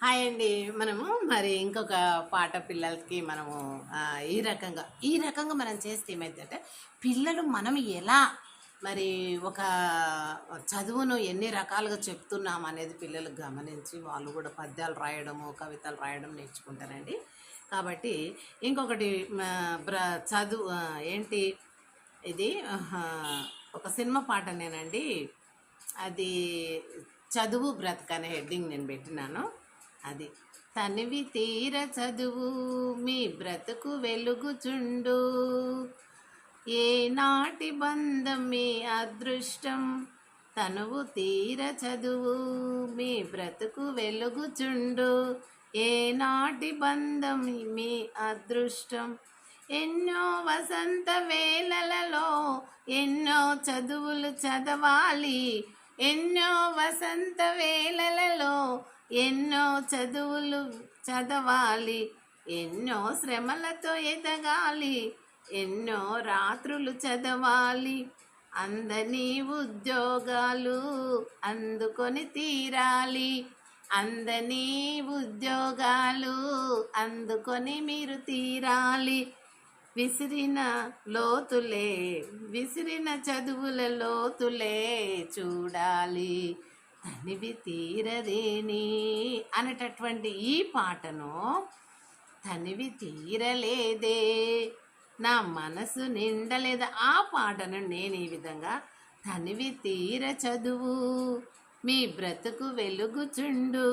Hi అండి. మనము మరి ఇంకొక పాట పిల్లలకి మనము ఈ రకంగా మనం చేస్తే ఏమైందంటే పిల్లలు మనం ఎలా మరి ఒక చదువును ఎన్ని రకాలుగా చెప్తున్నాం అనేది పిల్లలు గమనించి వాళ్ళు కూడా పద్యాలు రాయడము కవితలు రాయడం నేర్చుకుంటారండి. కాబట్టి ఇంకొకటి చదువు ఏంటి ఇది ఒక సినిమా పాటనేనండి. అది చదువు బ్రతుకు హెడ్డింగ్ నేను పెట్టినాను. అది తనివి తీర చదువు మీ బ్రతుకు వెలుగుచుండు, ఏనాటి బంధం మీ అదృష్టం. తనువు తీర చదువు మీ బ్రతుకు వెలుగుచుండు, ఏనాటి బంధం మీ అదృష్టం. ఎన్నో వసంత వేళలలో ఎన్నో చదువులు చదవాలి, ఎన్నో వసంత వేళలలో ఎన్నో చదువులు చదవాలి, ఎన్నో శ్రమలతో ఎదగాలి, ఎన్నో రాత్రులు చదవాలి. అందని ఉద్యోగాలు అందుకొని తీరాలి, అందని ఉద్యోగాలు అందుకొని మీరు తీరాలి. విసిరిన లోతులే విసిరిన చదువుల లోతులే చూడాలి, తనివి తీరదేని అనేటటువంటి ఈ పాటను తనివి తీరలేదే, నా మనసు నిండలేదా, ఆ పాటను నేను ఈ విధంగా తనివి తీర చదువు మీ బ్రతుకు వెలుగుచుండు,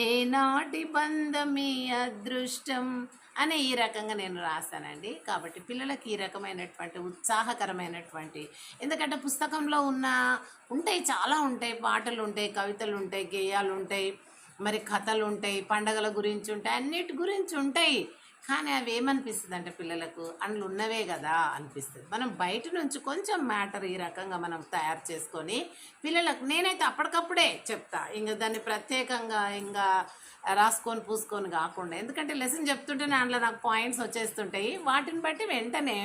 ఏనాటి బంధం మీ అదృష్టం అని ఈ రకంగా నేను రాశానండి. కాబట్టి పిల్లలకి ఈ రకమైనటువంటి ఉత్సాహకరమైనటువంటి, ఎందుకంటే పుస్తకంలో ఉంటాయి, చాలా ఉంటాయి, పాటలు ఉంటాయి, కవితలు ఉంటాయి, గేయాలు ఉంటాయి, మరి కథలు ఉంటాయి, పండగల గురించి ఉంటాయి, అన్నిటి గురించి ఉంటాయి. కానీ అవి ఏమనిపిస్తుంది అంటే పిల్లలకు అందులో ఉన్నవే కదా అనిపిస్తుంది. మనం బయట నుంచి కొంచెం మ్యాటర్ ఈ రకంగా మనం తయారు చేసుకొని పిల్లలకు నేనైతే అప్పటికప్పుడే చెప్తా. ఇంకా దాన్ని ప్రత్యేకంగా ఇంకా రాసుకొని పూసుకొని కాకుండా, ఎందుకంటే లెసన్ చెప్తుంటేనే అందులో నాకు పాయింట్స్ వచ్చేస్తుంటాయి. వాటిని బట్టి వెంటనే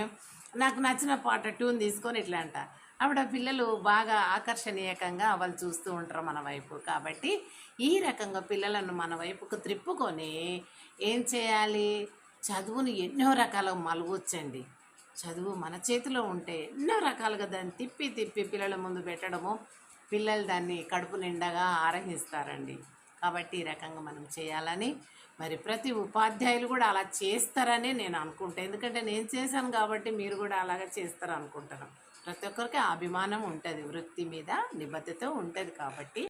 నాకు నచ్చిన పాట ట్యూన్ తీసుకొని ఇట్లా అంట. అప్పుడు ఆ పిల్లలు బాగా ఆకర్షణీయకంగా వాళ్ళు చూస్తూ ఉంటారు మన వైపు. కాబట్టి ఈ రకంగా పిల్లలను మన వైపుకు త్రిప్పుకొని ఏం చేయాలి, చదువుని ఎన్నో రకాలుగా మలుగొచ్చండి. చదువు మన చేతిలో ఉంటే ఎన్నో రకాలుగా దాన్ని తిప్పి తిప్పి పిల్లల ముందు పెట్టడము, పిల్లలు దాన్ని కడుపు నిండగా ఆరగిస్తారండి. కాబట్టి ఈ రకంగా మనం చేయాలని, మరి ప్రతి ఉపాధ్యాయులు కూడా అలా చేస్తారని నేను అనుకుంటాను. ఎందుకంటే నేను చేశాను కాబట్టి మీరు కూడా అలాగే చేస్తారు అనుకుంటాను. ప్రతి ఒక్కరికి అభిమానం ఉంటుంది, వృత్తి మీద నిబద్ధత ఉంటుంది. కాబట్టి